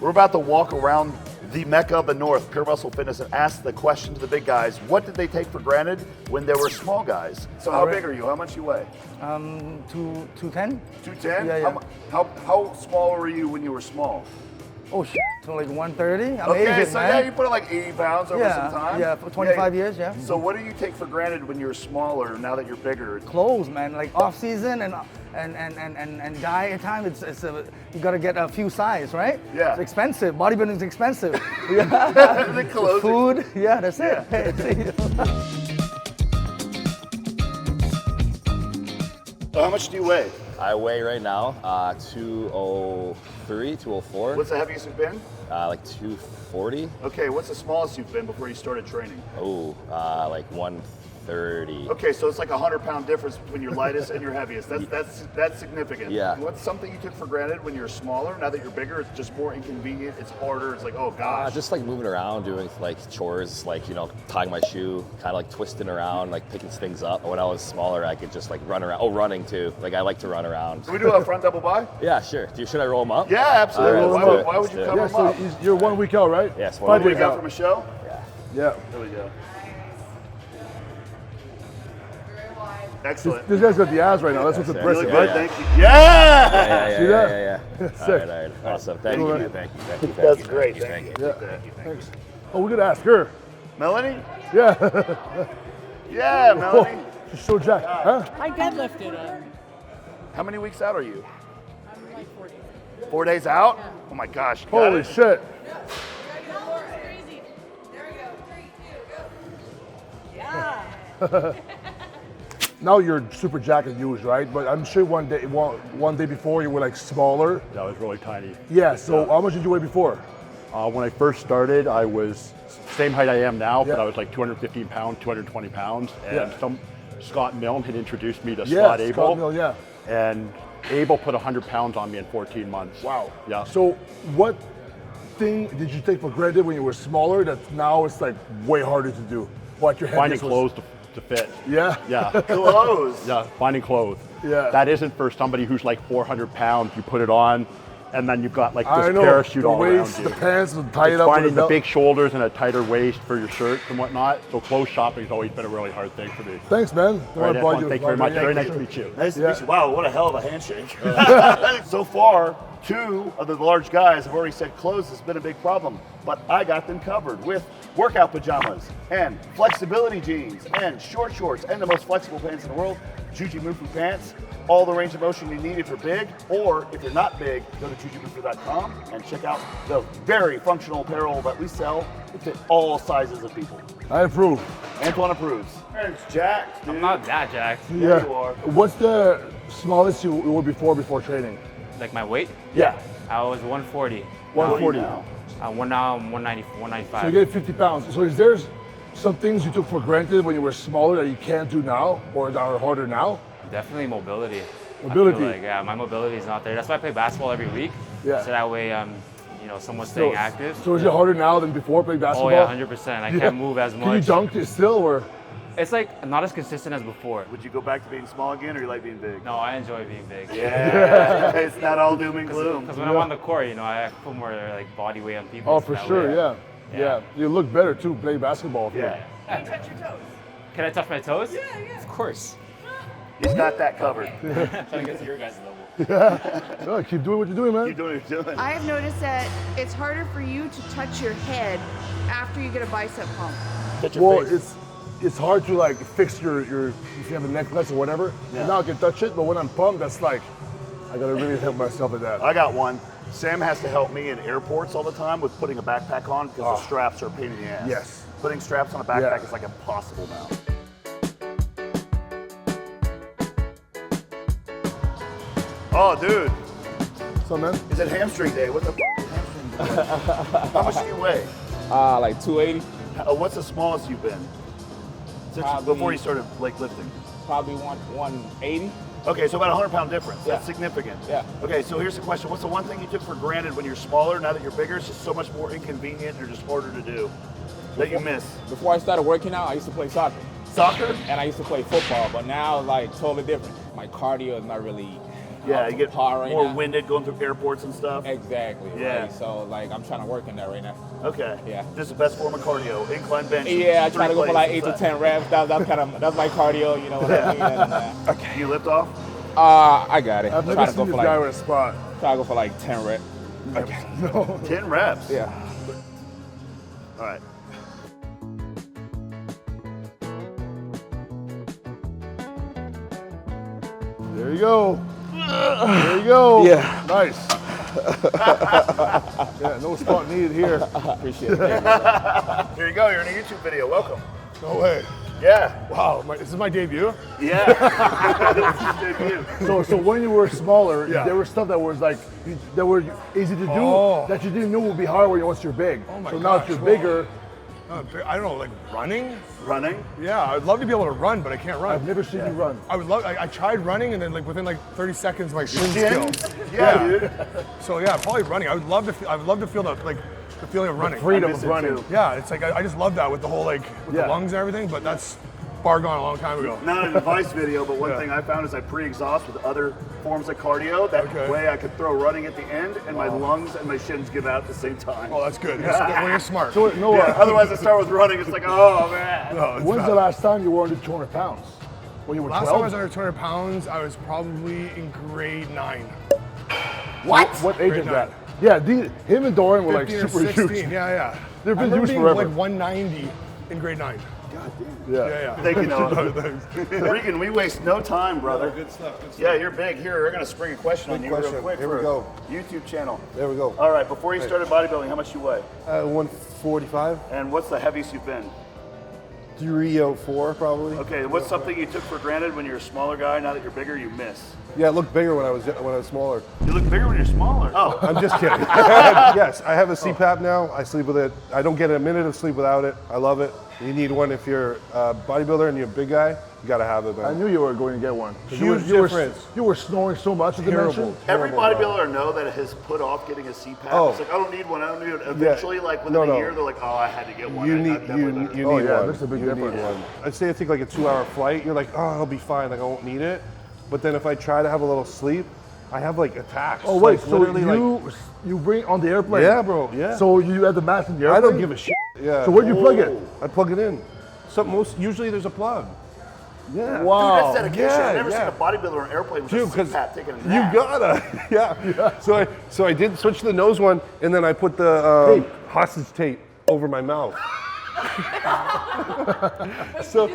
We're about to walk around the mecca of the North, Pure Muscle Fitness, and ask the question to the big guys, what did they take for granted when they were small guys? So how big are you? How much you weigh? 210. 210? Yeah. How small were you when you were small? Oh shit, so like 130. I'm Okay, Asian, so man. yeah, you put on like 80 pounds over some time. Yeah, for 25 years, yeah. So what do you take for granted when you were smaller, now that you're bigger? Clothes, man, like off season and diet time, you gotta get a few size, right? Yeah. It's expensive. Bodybuilding is expensive. The clothes. Food, yeah, that's it. So how much do you weigh? I weigh right now 203, 204. What's the heaviest you've been? Like 240. Okay, what's the smallest you've been before you started training? Oh, like 130. Okay, so it's like a 100-pound difference between your lightest and your heaviest. That's significant. Yeah. What's something you took for granted when you're smaller? Now that you're bigger, it's just more inconvenient. It's harder. It's like, oh gosh. Just like moving around, doing like chores, like, you know, tying my shoe, kind of like twisting around, like picking things up. When I was smaller, I could just like run around. Oh, running too. Like I like to run around. Can we do a front double bi? Yeah, sure. Should I roll them up? Yeah, absolutely. All right, Why would you cover them so up? you're 1 week out, right? Yes, 1 week week out from a show? Yeah. There we go. Excellent. This guy's got the abs right now. That's what's You impressive, look right? good, thank you. Yeah! See that? Yeah. Sick. All right. Awesome. Thank you. That's great. Thank you. Thanks. Oh, we're gonna ask her. Melanie? Yeah. Yeah, Melanie. She's so jacked. Huh? I deadlifted. How many weeks out are you? 4 days out? Oh my gosh. got Holy it. shit. Now you're super jacked and huge, right? But I'm sure one day before you were like smaller. That was really tiny. Yeah. So how much did you weigh before? When I first started, I was same height I am now, but Yeah. I was like 215 pounds, 220 pounds. And Yeah. Scott Milne had introduced me to Yeah, Scott Abel. Scott Milne, yeah. And Abel put 100 pounds on me in 14 months. Wow. Yeah. So what thing did you take for granted when you were smaller that now it's like way harder to do? What your Finding heaviest was- clothes to fit. Yeah. Yeah. Clothes. Yeah, finding clothes. Yeah. That isn't for somebody who's like 400 pounds. You put it on, and then you've got like I this know. parachute The all waist, around you. the pants, and tie it It's up with finding a the belt. big shoulders and a tighter waist for your shirts and whatnot. So clothes shopping has always been a really hard thing for me. Thanks, man. Don't All wanna right, bother everyone, you. thank you very much. Yeah, Very for nice sure. to meet you. Nice to Yeah. meet you. Wow, what a hell of a handshake. So far, 2 of the large guys have already said clothes has been a big problem, but I got them covered with workout pajamas and flexibility jeans and short shorts and the most flexible pants in the world, Jujimufu pants. All the range of motion you need if you're big, or if you're not big, go to jujimufu.com and check out the very functional apparel that we sell to fit all sizes of people. I approve. Antoine approves. It's jacked, dude. I'm not that jacked. Yeah. you are. What's the smallest you were before training? Like my weight, Yeah. I was 140. 140. now? Now I'm 190, So 195. you get 50 pounds. So is there some things you took for granted when you were smaller that you can't do now or that are harder now? Definitely mobility. Mobility. I feel like, my mobility is not there. That's why I play basketball every week. Yeah. So that way, somewhat staying active. So is it harder now than before playing Oh basketball? yeah, 100%. I can't move as Can you much. dunk it still or? It's like not as consistent as before. Would you go back to being small again, or you like being big? No, I enjoy being big. Yeah, it's not all doom and gloom. Because when I'm on the court, I put more like body weight on people. Oh, so for that sure, way- yeah. You look better too playing basketball. Yeah, Can I touch my toes? Yeah. Of course. he's got that covered. Trying to get to your guys' level. No, keep doing what you're doing, man. Keep doing what you're doing. I have noticed that it's harder for you to touch your head after you get a bicep pump. Touch your Well, face. it's hard to like fix your if you have a necklace or whatever. Yeah. Now I can touch it, but when I'm pumped, that's like I gotta really help myself with that. I got one. Sam has to help me in airports all the time with putting a backpack on because the straps are a pain in the ass. Yes. Putting straps on a backpack Yeah. is like impossible now. Oh, dude. So man, Is it hamstring day? What the hamstring day? How much do you weigh? Like 280, What's the smallest you've been? Since Probably- before you started like lifting. probably 180. Okay, so about a 100-pound difference. That's Yeah. significant. Yeah. Okay, so here's the question. What's the one thing you took for granted when you're smaller? Now that you're bigger, it's just so much more inconvenient or just harder to do that you miss? Before I started working out, I used to play soccer. Soccer? And I used to play football, but now like totally different. My cardio is not really Yeah, you get hard right more now. winded going through airports and stuff. Exactly. Yeah. Right. So like I'm trying to work in that right now. Okay. Yeah. This is the best form of cardio. Incline bench. Yeah, I try to go for like 8 3 to 10 reps. That's my cardio. You know what I mean? And, Okay. You lift off? I got it. I've Try never to go seen for this guy like with a spot. try to go for like 10 reps. 10 reps. Yeah. All right. There you go. There you go. Yeah. Nice. Yeah, no spot needed here. Appreciate it. Here you go. You're in a YouTube video. Welcome. No way. Yeah. Wow, this is my debut. Yeah. This is debut. So when you were smaller, Yeah. there was stuff that was like that were easy to do Oh. that you didn't know would be hard when once you're big. Oh my so now that gosh, you're well- bigger, I don't know, like running? Running? Yeah, I'd love to be able to run, but I can't run. I've never seen you run. I would love. I tried running, and then like within like 30 seconds, my shins Shins? killed. Yeah, dude. So yeah, probably running. I would love to. I would love to feel the the feeling of running. freedom I miss of it running. too. Yeah, it's like I just love that with the whole with Yeah. the lungs and everything. But that's far gone a long time ago. Not an advice video, but one Yeah. thing I found is I pre-exhaust with other forms of cardio. That Okay. way I could throw running at the end and my lungs and my shins give out at the same time. Oh, that's good. That's good. When you're smart. So no, Yeah, otherwise I start with running, it's like, oh man. No, it's when's bad. the last time you were under 200 pounds? When you were Last 12? time I was under 200 pounds, I was probably in grade 9. What age Grade is that? 9. Yeah, him and Dorian were like 15 or super 16. huge. Yeah. They've I been remember huge being forever. like 190 in grade 9. Yeah. Thank you, Noah. Thanks. Regan, we waste no time, brother. Good stuff. Yeah, you're big. Here, we're gonna spring a question on you real question. quick Here for we go. YouTube channel. There we go. All right, before you started bodybuilding, how much you weigh? 145, And what's the heaviest you've been? 304 probably. Okay, what's something you took for granted when you're a smaller guy? Now that you're bigger, you miss. Yeah, it looked bigger when I was smaller. You look bigger when you're smaller. Oh, I'm just kidding. Yes, I have a CPAP now. I sleep with it. I don't get a minute of sleep without it. I love it. You need one if you're a bodybuilder and you're a big guy. You gotta have it, man. I knew you were going to get one. Huge you were, difference. You were snoring so much at the mention. every Terrible, bodybuilder I know that has put off getting a CPAP. Oh. It's like, I don't need one. I don't need it. Eventually, like within No, a no. year, they're like, oh, I had to get one. You I need definitely you better. need Oh, one. yeah, there's a big You difference. need one. I'd say I take like a 2-hour flight. You're like, oh, I'll be fine. Like I won't need it. But then if I try to have a little sleep, I have like attacks. Oh wait, like, so literally, you bring on the airplane? Yeah, bro, yeah. So you had the mask in the airplane? I don't give a shit. Yeah. So where'd you plug it? I plug it in. Usually there's a plug. Yeah. Wow. Dude, that's dedication. Yeah, I've never yeah. seen a bodybuilder on an airplane with Dude, a because CPAP taking a you nap. gotta, yeah. So I did switch to the nose one, and then I put the hostage tape over my mouth. So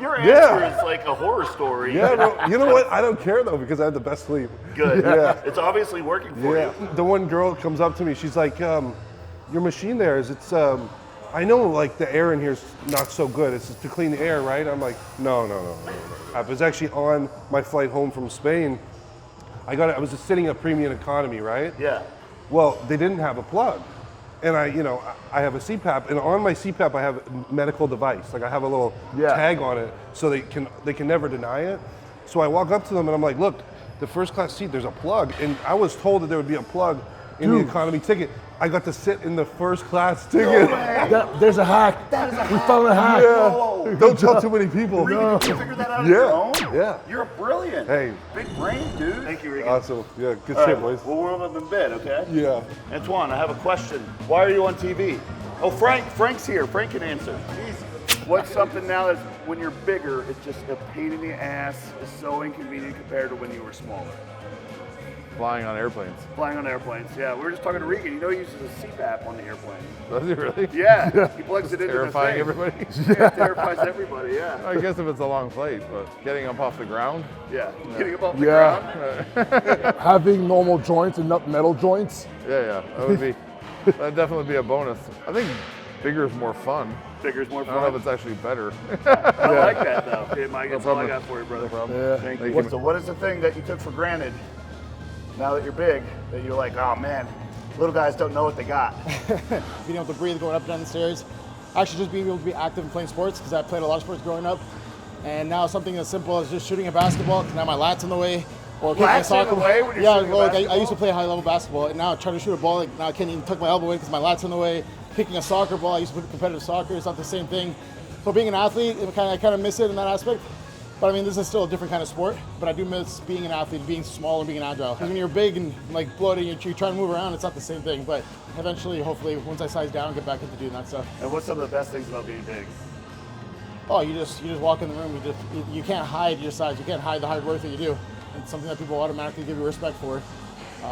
Your answer Yeah. is like a horror story. yeah, bro, you know what? I don't care though because I have the best sleep. Good. Yeah. It's obviously working for Yeah. you. The one girl comes up to me. She's like, "Your machine there is it's." I know like the air in here is not so good. It's to clean the air, right? I'm like, no. I was actually on my flight home from Spain. I was just sitting at premium economy, right? Yeah. Well, they didn't have a plug. And I have a CPAP, and on my CPAP I have a medical device. Like I have a little tag on it, so they can never deny it. So I walk up to them and I'm like, look, the first class seat, there's a plug. And I was told that there would be a plug in the economy ticket. I got to sit in the first class ticket. There's a hack. We found a hack. Yeah. Don't tell too many people. Regan, did you figure that out on your own? Yeah. You're brilliant. Hey. Big brain, dude. Thank you, Regan. Awesome. Yeah, good All shit, right, boys. we'll warm up in bed, okay? Yeah. Antoine, I have a question. Why are you on TV? Oh, Frank's here. Frank can answer. What's something now that when you're bigger, it's just a pain in the ass, it's so inconvenient compared to when you were smaller? Flying on airplanes. Flying on airplanes, yeah. We were just talking to Regan. You know he uses a CPAP on the airplane. Does he really? Yeah, he plugs it into Terrifying the thing. everybody. Yeah, it terrifies everybody, yeah. I guess if it's a long flight, but getting up off the ground. Yeah, getting up off the ground. Having normal joints and not metal joints. Yeah, that'd definitely be a bonus. I think bigger is more fun. Bigger's more I don't know fun. if it's actually better. I like that though. Okay, Mike, that's all I problem. got for you, brother. No problem. Yeah. Thank Thank you. you. So what is the thing that you took for granted now that you're big, that you're like, oh man, little guys don't know what they got? Being able to breathe going up and down the stairs. Actually just being able to be active and playing sports because I played a lot of sports growing up. And now something as simple as just shooting a basketball, now my lat's in the way. Or kicking a Lats in soccer the way when you're yeah, shooting a well, like I basketball? used to play high level basketball and now trying to shoot a ball, like now I can't even tuck my elbow in because my lat's in the way. Kicking a soccer ball, I used to play competitive soccer, it's not the same thing. So being an athlete, I kind of miss it in that aspect. But I mean, this is still a different kind of sport, but I do miss being an athlete, being small and being agile. Because when you're big and like bloated, you're trying to move around, it's not the same thing. But eventually, hopefully, once I size down, get back into doing that stuff. And what's some of the best things about being big? Oh, you just walk in the room. You can't hide your size. You can't hide the hard work that you do. It's something that people automatically give you respect for,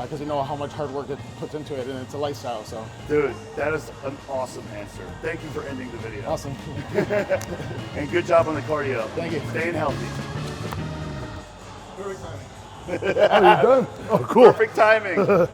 because you know how much hard work it puts into it, and it's a lifestyle. So, dude, that is an awesome answer. Thank you for ending the video. Awesome. And good job on the cardio. Thank you. Staying healthy. Perfect timing. Oh, you're done? Oh, cool. Perfect timing.